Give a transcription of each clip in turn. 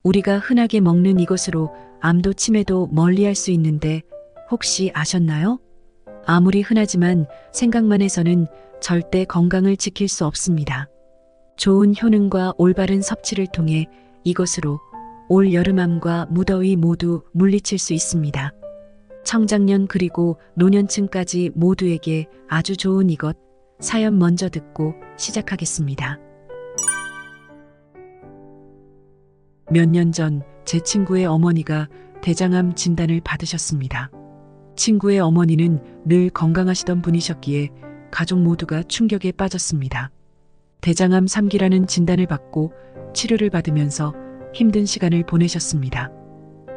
우리가 흔하게 먹는 이것으로 암도 치매도 멀리할 수 있는데 혹시 아셨나요? 아무리 흔하지만 생각만 해서는 절대 건강을 지킬 수 없습니다. 좋은 효능과 올바른 섭취를 통해 이것으로 올 여름암과 무더위 모두 물리칠 수 있습니다. 청장년 그리고 노년층까지 모두에게 아주 좋은 이것, 사연 먼저 듣고 시작하겠습니다. 몇 년 전 제 친구의 어머니가 대장암 진단을 받으셨습니다. 친구의 어머니는 늘 건강하시던 분이셨기에 가족 모두가 충격에 빠졌습니다. 대장암 3기라는 진단을 받고 치료를 받으면서 힘든 시간을 보내셨습니다.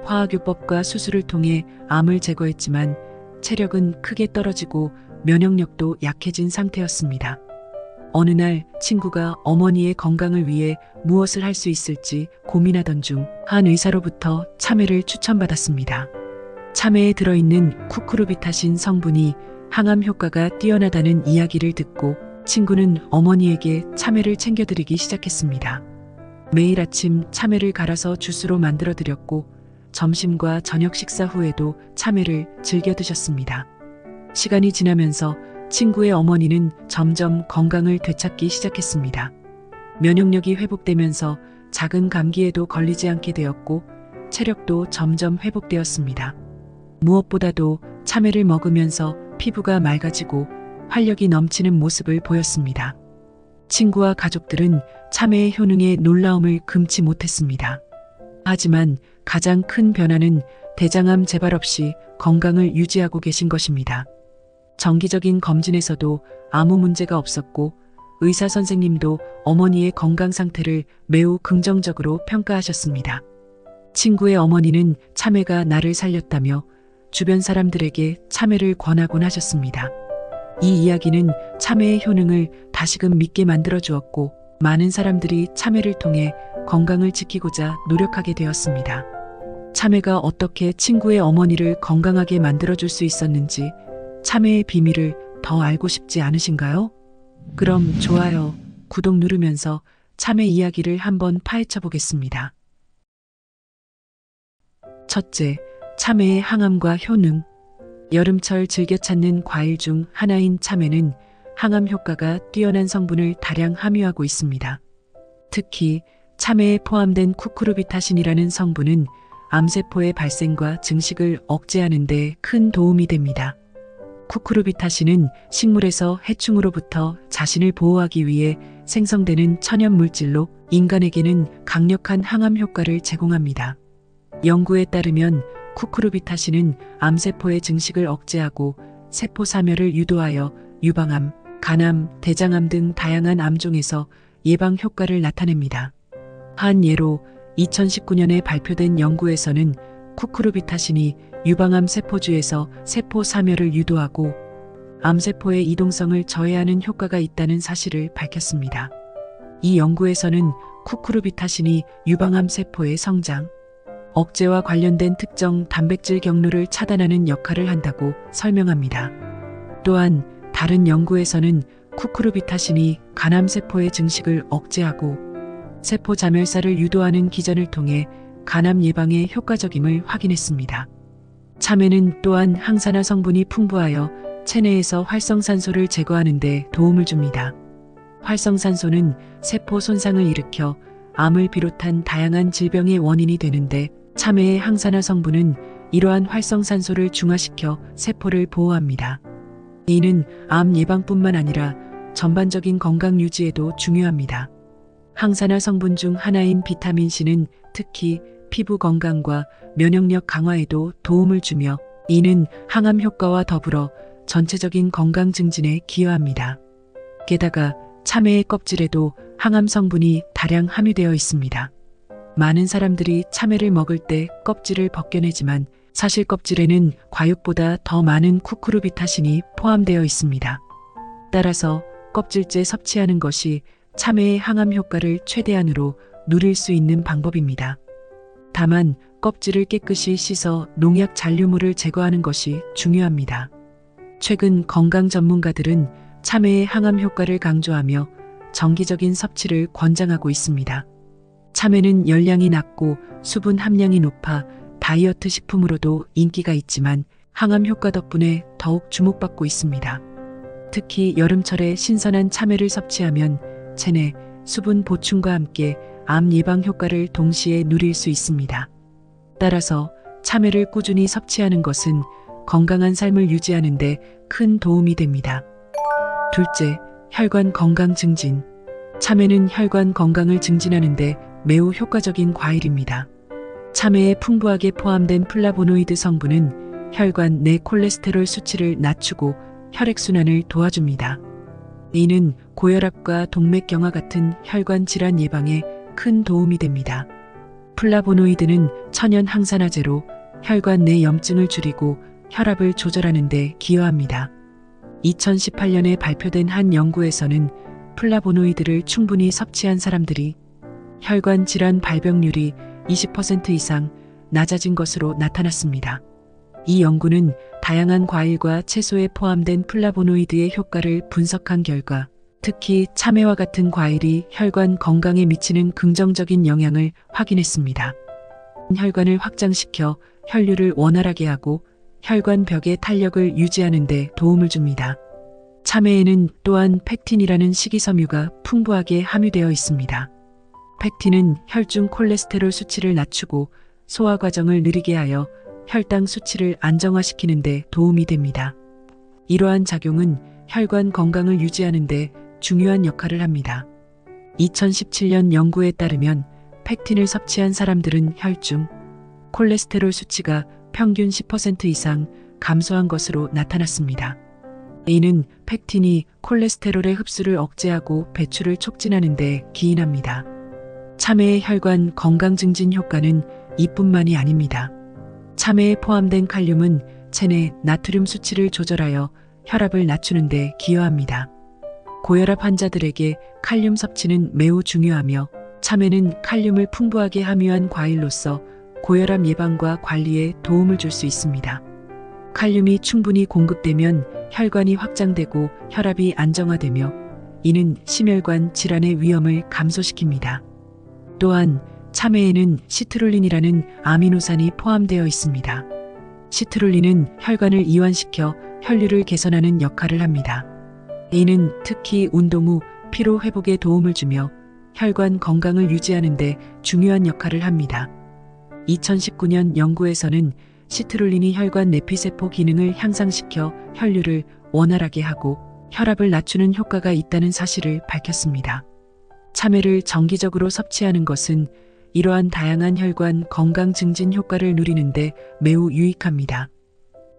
화학요법과 수술을 통해 암을 제거했지만 체력은 크게 떨어지고 면역력도 약해진 상태였습니다. 어느 날 친구가 어머니의 건강을 위해 무엇을 할 수 있을지 고민하던 중 한 의사로부터 참외를 추천받았습니다. 참외에 들어있는 쿠쿠르비타신 성분이 항암 효과가 뛰어나다는 이야기를 듣고 친구는 어머니에게 참외를 챙겨드리기 시작했습니다. 매일 아침 참외를 갈아서 주스로 만들어 드렸고 점심과 저녁 식사 후에도 참외를 즐겨 드셨습니다. 시간이 지나면서 친구의 어머니는 점점 건강을 되찾기 시작했습니다. 면역력이 회복되면서 작은 감기에도 걸리지 않게 되었고 체력도 점점 회복되었습니다. 무엇보다도 참외를 먹으면서 피부가 맑아지고 활력이 넘치는 모습을 보였습니다. 친구와 가족들은 참외의 효능에 놀라움을 금치 못했습니다. 하지만 가장 큰 변화는 대장암 재발 없이 건강을 유지하고 계신 것입니다. 정기적인 검진에서도 아무 문제가 없었고 의사 선생님도 어머니의 건강 상태를 매우 긍정적으로 평가하셨습니다. 친구의 어머니는 참외가 나를 살렸다며 주변 사람들에게 참외를 권하곤 하셨습니다. 이 이야기는 참외의 효능을 다시금 믿게 만들어 주었고 많은 사람들이 참외를 통해 건강을 지키고자 노력하게 되었습니다. 참외가 어떻게 친구의 어머니를 건강하게 만들어 줄 수 있었는지 참외의 비밀을 더 알고 싶지 않으신가요? 그럼 좋아요, 구독 누르면서 참외 이야기를 한번 파헤쳐 보겠습니다. 첫째, 참외의 항암과 효능. 여름철 즐겨 찾는 과일 중 하나인 참외는 항암 효과가 뛰어난 성분을 다량 함유하고 있습니다. 특히 참외에 포함된 쿠쿠르비타신이라는 성분은 암세포의 발생과 증식을 억제하는 데 큰 도움이 됩니다. 쿠쿠르비타신은 식물에서 해충으로부터 자신을 보호하기 위해 생성되는 천연 물질로 인간에게는 강력한 항암 효과를 제공합니다. 연구에 따르면 쿠쿠르비타신은 암세포의 증식을 억제하고 세포 사멸을 유도하여 유방암, 간암, 대장암 등 다양한 암종에서 예방 효과를 나타냅니다. 한 예로 2019년에 발표된 연구에서는 쿠쿠르비타신이 유방암 세포주에서 세포 사멸을 유도하고 암세포의 이동성을 저해하는 효과가 있다는 사실을 밝혔습니다. 이 연구에서는 쿠쿠르비타신이 유방암 세포의 성장, 억제와 관련된 특정 단백질 경로를 차단하는 역할을 한다고 설명합니다. 또한 다른 연구에서는 쿠쿠르비타신이 간암세포의 증식을 억제하고 세포 자멸사를 유도하는 기전을 통해 간암 예방에 효과적임을 확인했습니다. 참외는 또한 항산화 성분이 풍부하여 체내에서 활성산소를 제거하는 데 도움을 줍니다. 활성산소는 세포 손상을 일으켜 암을 비롯한 다양한 질병의 원인이 되는데 참외의 항산화 성분은 이러한 활성산소를 중화시켜 세포를 보호합니다. 이는 암 예방뿐만 아니라 전반적인 건강 유지에도 중요합니다. 항산화 성분 중 하나인 비타민 C는 특히 피부 건강과 면역력 강화에도 도움을 주며 이는 항암 효과와 더불어 전체적인 건강 증진에 기여합니다. 게다가 참외의 껍질에도 항암 성분이 다량 함유되어 있습니다. 많은 사람들이 참외를 먹을 때 껍질을 벗겨내지만 사실 껍질에는 과육보다 더 많은 쿠쿠르비타신이 포함되어 있습니다. 따라서 껍질째 섭취하는 것이 참외의 항암 효과를 최대한으로 누릴 수 있는 방법입니다. 다만 껍질을 깨끗이 씻어 농약 잔류물을 제거하는 것이 중요합니다. 최근 건강 전문가들은 참외의 항암 효과를 강조하며 정기적인 섭취를 권장하고 있습니다. 참외는 열량이 낮고 수분 함량이 높아 다이어트 식품으로도 인기가 있지만 항암 효과 덕분에 더욱 주목받고 있습니다. 특히 여름철에 신선한 참외를 섭취하면 체내 수분 보충과 함께 암 예방 효과를 동시에 누릴 수 있습니다. 따라서 참외를 꾸준히 섭취하는 것은 건강한 삶을 유지하는 데 큰 도움이 됩니다. 둘째, 혈관 건강 증진. 참외는 혈관 건강을 증진하는 데 매우 효과적인 과일입니다. 참외에 풍부하게 포함된 플라보노이드 성분은 혈관 내 콜레스테롤 수치를 낮추고 혈액순환을 도와줍니다. 이는 고혈압과 동맥경화 같은 혈관 질환 예방에 큰 도움이 됩니다. 플라보노이드는 천연 항산화제로 혈관 내 염증을 줄이고 혈압을 조절하는 데 기여합니다. 2018년에 발표된 한 연구에서는 플라보노이드를 충분히 섭취한 사람들이 혈관 질환 발병률이 20% 이상 낮아진 것으로 나타났습니다. 이 연구는 다양한 과일과 채소에 포함된 플라보노이드의 효과를 분석한 결과 특히 참외와 같은 과일이 혈관 건강에 미치는 긍정적인 영향을 확인했습니다. 혈관을 확장시켜 혈류를 원활하게 하고 혈관 벽의 탄력을 유지하는 데 도움을 줍니다. 참외에는 또한 펙틴이라는 식이섬유가 풍부하게 함유되어 있습니다. 펙틴은 혈중 콜레스테롤 수치를 낮추고 소화 과정을 느리게 하여 혈당 수치를 안정화시키는 데 도움이 됩니다. 이러한 작용은 혈관 건강을 유지하는 데 중요한 역할을 합니다. 2017년 연구에 따르면 펙틴을 섭취한 사람들은 혈중 콜레스테롤 수치가 평균 10% 이상 감소한 것으로 나타났습니다. 이는 펙틴이 콜레스테롤의 흡수를 억제하고 배출을 촉진하는 데 기인합니다. 참외의 혈관 건강 증진 효과는 이뿐만이 아닙니다. 참외에 포함된 칼륨은 체내 나트륨 수치를 조절하여 혈압을 낮추는 데 기여합니다. 고혈압 환자들에게 칼륨 섭취는 매우 중요하며 참외는 칼륨을 풍부하게 함유한 과일로서 고혈압 예방과 관리에 도움을 줄 수 있습니다. 칼륨이 충분히 공급되면 혈관이 확장되고 혈압이 안정화되며 이는 심혈관 질환의 위험을 감소시킵니다. 또한 참외에는 시트룰린이라는 아미노산이 포함되어 있습니다. 시트룰린은 혈관을 이완시켜 혈류를 개선하는 역할을 합니다. 이는 특히 운동 후 피로 회복에 도움을 주며 혈관 건강을 유지하는 데 중요한 역할을 합니다. 2019년 연구에서는 시트룰린이 혈관 내피세포 기능을 향상시켜 혈류를 원활하게 하고 혈압을 낮추는 효과가 있다는 사실을 밝혔습니다. 참외를 정기적으로 섭취하는 것은 이러한 다양한 혈관 건강 증진 효과를 누리는데 매우 유익합니다.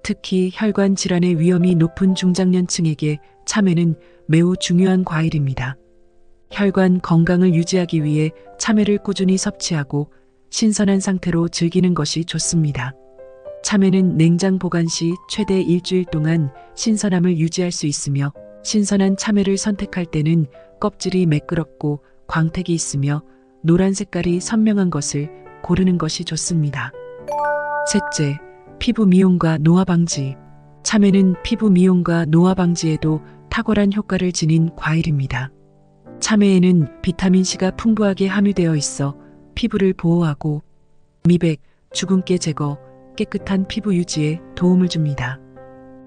특히 혈관 질환의 위험이 높은 중장년층에게 참외는 매우 중요한 과일입니다. 혈관 건강을 유지하기 위해 참외를 꾸준히 섭취하고 신선한 상태로 즐기는 것이 좋습니다. 참외는 냉장 보관 시 최대 일주일 동안 신선함을 유지할 수 있으며 신선한 참외를 선택할 때는 껍질이 매끄럽고 광택이 있으며 노란 색깔이 선명한 것을 고르는 것이 좋습니다. 셋째, 피부 미용과 노화 방지. 참외는 피부 미용과 노화 방지에도 탁월한 효과를 지닌 과일입니다. 참외에는 비타민C가 풍부하게 함유되어 있어 피부를 보호하고 미백, 주근깨 제거, 깨끗한 피부 유지에 도움을 줍니다.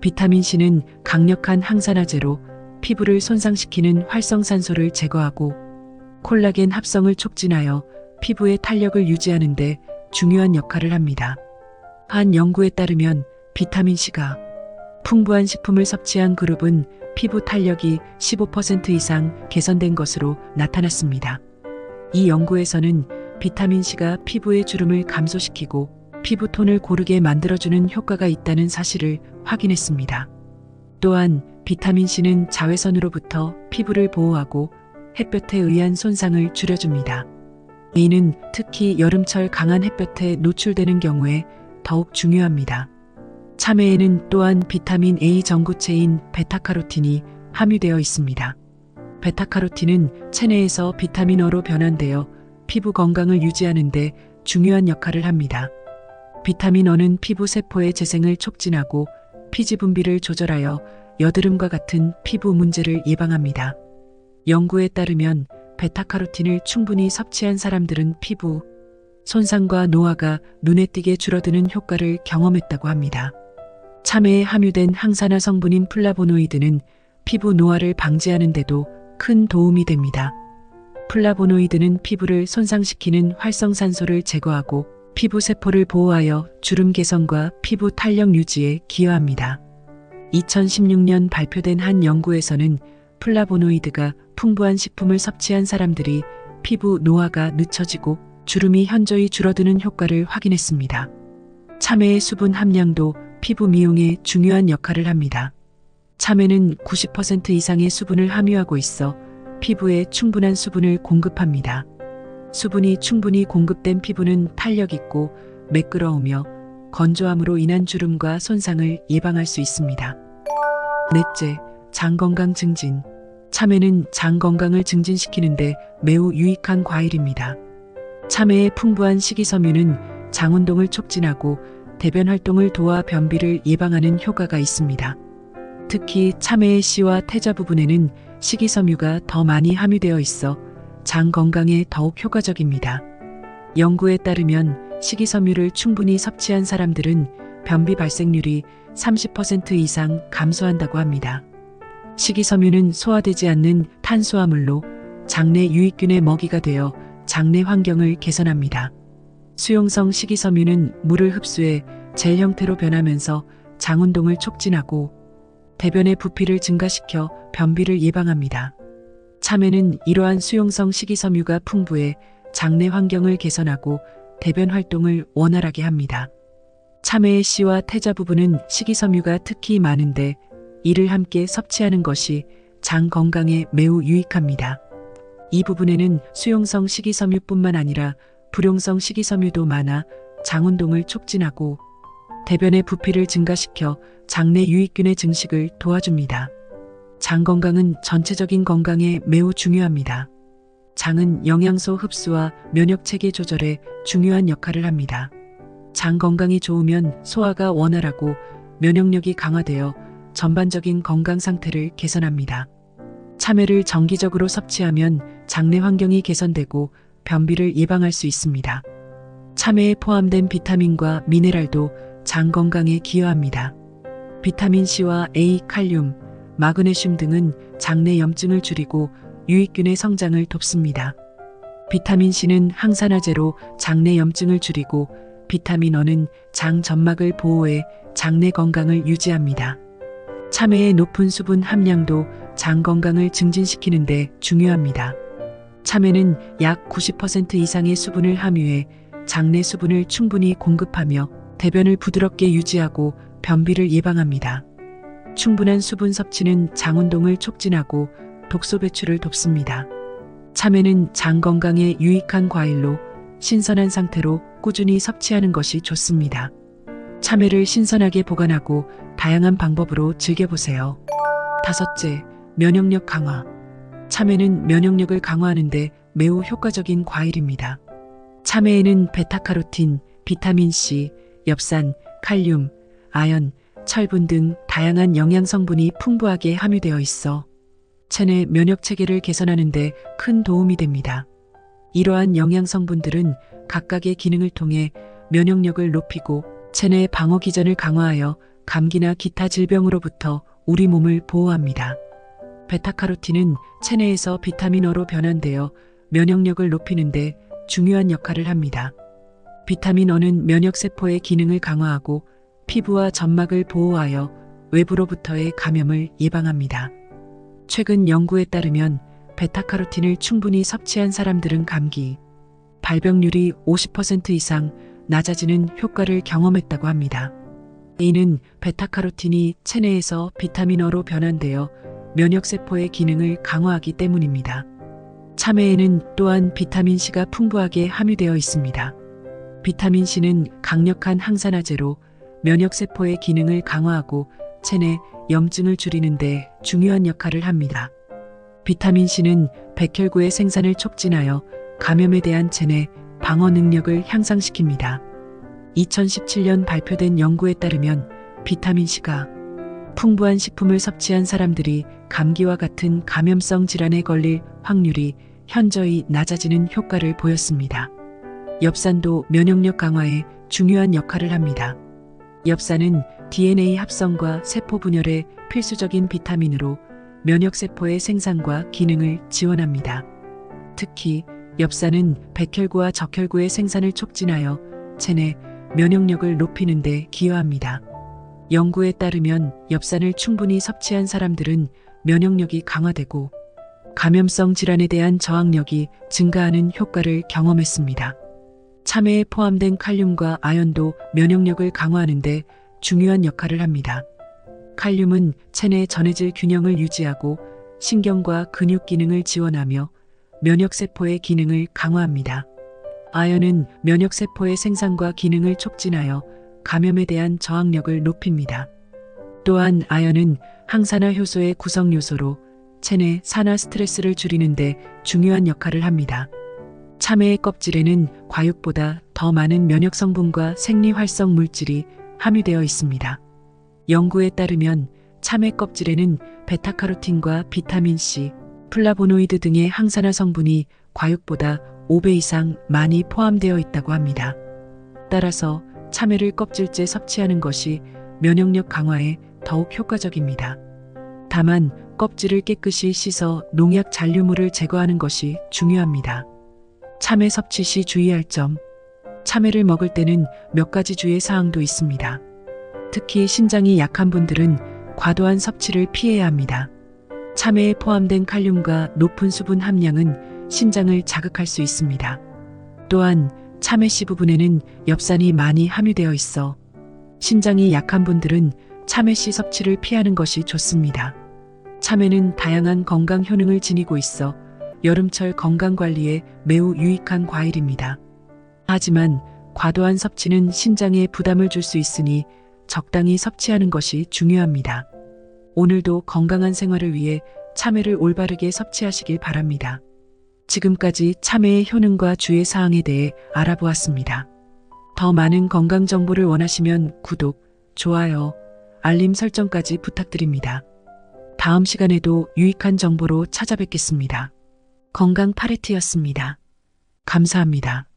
비타민C는 강력한 항산화제로 피부를 손상시키는 활성산소를 제거하고 콜라겐 합성을 촉진하여 피부의 탄력을 유지하는 데 중요한 역할을 합니다. 한 연구에 따르면 비타민C가 풍부한 식품을 섭취한 그룹은 피부 탄력이 15% 이상 개선된 것으로 나타났습니다. 이 연구에서는 비타민C가 피부의 주름을 감소시키고 피부톤을 고르게 만들어주는 효과가 있다는 사실을 확인했습니다. 또한 비타민C는 자외선으로부터 피부를 보호하고 햇볕에 의한 손상을 줄여줍니다. 이는 특히 여름철 강한 햇볕에 노출되는 경우에 더욱 중요합니다. 참외에는 또한 비타민 A 전구체인 베타카로틴이 함유되어 있습니다. 베타카로틴은 체내에서 비타민어로 변환되어 피부 건강을 유지하는 데 중요한 역할을 합니다. 비타민어는 피부 세포의 재생을 촉진하고 피지 분비를 조절하여 여드름과 같은 피부 문제를 예방합니다. 연구에 따르면 베타카로틴을 충분히 섭취한 사람들은 피부 손상과 노화가 눈에 띄게 줄어드는 효과를 경험했다고 합니다. 참외에 함유된 항산화 성분인 플라보노이드는 피부 노화를 방지하는 데도 큰 도움이 됩니다. 플라보노이드는 피부를 손상시키는 활성산소를 제거하고 피부 세포를 보호하여 주름 개선과 피부 탄력 유지에 기여합니다. 2016년 발표된 한 연구에서는 플라보노이드가 풍부한 식품을 섭취한 사람들이 피부 노화가 늦춰지고 주름이 현저히 줄어드는 효과를 확인했습니다. 참외의 수분 함량도 피부 미용에 중요한 역할을 합니다. 참외는 90% 이상의 수분을 함유하고 있어 피부에 충분한 수분을 공급합니다. 수분이 충분히 공급된 피부는 탄력 있고 매끄러우며 건조함으로 인한 주름과 손상을 예방할 수 있습니다. 넷째, 장 건강 증진. 참외는 장 건강을 증진시키는데 매우 유익한 과일입니다. 참외의 풍부한 식이섬유는 장 운동을 촉진하고 대변 활동을 도와 변비를 예방하는 효과가 있습니다. 특히 참외의 씨와 태자 부분에는 식이섬유가 더 많이 함유되어 있어 장 건강에 더욱 효과적입니다. 연구에 따르면 식이섬유를 충분히 섭취한 사람들은 변비 발생률이 30% 이상 감소한다고 합니다. 식이섬유는 소화되지 않는 탄수화물로 장내 유익균의 먹이가 되어 장내 환경을 개선합니다. 수용성 식이섬유는 물을 흡수해 젤 형태로 변하면서 장 운동을 촉진하고 대변의 부피를 증가시켜 변비를 예방합니다. 참외는 이러한 수용성 식이섬유가 풍부해 장내 환경을 개선하고 대변 활동을 원활하게 합니다. 참외의 씨와 태자 부분은 식이섬유가 특히 많은데 이를 함께 섭취하는 것이 장 건강에 매우 유익합니다. 이 부분에는 수용성 식이섬유뿐만 아니라 불용성 식이섬유도 많아 장 운동을 촉진하고 대변의 부피를 증가시켜 장내 유익균의 증식을 도와줍니다. 장 건강은 전체적인 건강에 매우 중요합니다. 장은 영양소 흡수와 면역 체계 조절에 중요한 역할을 합니다. 장 건강이 좋으면 소화가 원활하고 면역력이 강화되어 전반적인 건강 상태를 개선합니다. 참외를 정기적으로 섭취하면 장내 환경이 개선되고 변비를 예방할 수 있습니다. 참외에 포함된 비타민과 미네랄도 장 건강에 기여합니다. 비타민 C와 A, 칼륨, 마그네슘 등은 장내 염증을 줄이고 유익균의 성장을 돕습니다. 비타민 C는 항산화제로 장내 염증을 줄이고 비타민 E는 장 점막을 보호해 장내 건강을 유지합니다. 참외의 높은 수분 함량도 장 건강을 증진시키는 데 중요합니다. 참외는 약 90% 이상의 수분을 함유해 장내 수분을 충분히 공급하며 대변을 부드럽게 유지하고 변비를 예방합니다. 충분한 수분 섭취는 장 운동을 촉진하고 독소 배출을 돕습니다. 참외는 장 건강에 유익한 과일로 신선한 상태로 꾸준히 섭취하는 것이 좋습니다. 참외를 신선하게 보관하고 다양한 방법으로 즐겨보세요. 다섯째, 면역력 강화. 참외는 면역력을 강화하는 데 매우 효과적인 과일입니다. 참외에는 베타카로틴, 비타민 C, 엽산, 칼륨, 아연, 철분 등 다양한 영양 성분이 풍부하게 함유되어 있어 체내 면역 체계를 개선하는 데 큰 도움이 됩니다. 이러한 영양 성분들은 각각의 기능을 통해 면역력을 높이고 체내 방어 기전을 강화하여 감기나 기타 질병으로부터 우리 몸을 보호합니다. 베타카로틴은 체내에서 비타민어로 변환되어 면역력을 높이는 데 중요한 역할을 합니다. 비타민어는 면역세포의 기능을 강화하고 피부와 점막을 보호하여 외부로부터의 감염을 예방합니다. 최근 연구에 따르면 베타카로틴을 충분히 섭취한 사람들은 감기, 발병률이 50% 이상 낮아지는 효과를 경험했다고 합니다. 이는 베타카로틴이 체내에서 비타민어로 변환되어 면역세포의 기능을 강화하기 때문입니다. 참외에는 또한 비타민C가 풍부하게 함유되어 있습니다. 비타민C는 강력한 항산화제로 면역세포의 기능을 강화하고 체내 염증을 줄이는 데 중요한 역할을 합니다. 비타민C는 백혈구의 생산을 촉진하여 감염에 대한 체내 방어 능력을 향상시킵니다. 2017년 발표된 연구에 따르면 비타민C가 풍부한 식품을 섭취한 사람들이 감기와 같은 감염성 질환에 걸릴 확률이 현저히 낮아지는 효과를 보였습니다. 엽산도 면역력 강화에 중요한 역할을 합니다. 엽산은 DNA 합성과 세포 분열에 필수적인 비타민으로 면역세포의 생산과 기능을 지원합니다. 특히 엽산은 백혈구와 적혈구의 생산을 촉진하여 체내 면역력을 높이는 데 기여합니다. 연구에 따르면 엽산을 충분히 섭취한 사람들은 면역력이 강화되고 감염성 질환에 대한 저항력이 증가하는 효과를 경험했습니다. 참외에 포함된 칼륨과 아연도 면역력을 강화하는 데 중요한 역할을 합니다. 칼륨은 체내 전해질 균형을 유지하고 신경과 근육 기능을 지원하며 면역세포의 기능을 강화합니다. 아연은 면역세포의 생산과 기능을 촉진하여 감염에 대한 저항력을 높입니다. 또한 아연은 항산화 효소의 구성 요소로 체내 산화 스트레스를 줄이는 데 중요한 역할을 합니다. 참외의 껍질에는 과육보다 더 많은 면역 성분과 생리활성 물질이 함유되어 있습니다. 연구에 따르면 참외 껍질에는 베타카로틴과 비타민C, 플라보노이드 등의 항산화 성분이 과육보다 5배 이상 많이 포함되어 있다고 합니다. 따라서 참외를 껍질째 섭취하는 것이 면역력 강화에 더욱 효과적입니다. 다만 껍질을 깨끗이 씻어 농약 잔류물을 제거하는 것이 중요합니다. 참외 섭취 시 주의할 점. 참외를 먹을 때는 몇 가지 주의 사항도 있습니다. 특히 신장이 약한 분들은 과도한 섭취를 피해야 합니다. 참외에 포함된 칼륨과 높은 수분 함량은 신장을 자극할 수 있습니다. 또한 참외씨 부분에는 엽산이 많이 함유되어 있어 신장이 약한 분들은 참외씨 섭취를 피하는 것이 좋습니다. 참외는 다양한 건강 효능을 지니고 있어 여름철 건강관리에 매우 유익한 과일입니다. 하지만 과도한 섭취는 신장에 부담을 줄 수 있으니 적당히 섭취하는 것이 중요합니다. 오늘도 건강한 생활을 위해 참외를 올바르게 섭취하시길 바랍니다. 지금까지 참외의 효능과 주의 사항에 대해 알아보았습니다. 더 많은 건강 정보를 원하시면 구독, 좋아요, 알림 설정까지 부탁드립니다. 다음 시간에도 유익한 정보로 찾아뵙겠습니다. 건강 파레트였습니다. 감사합니다.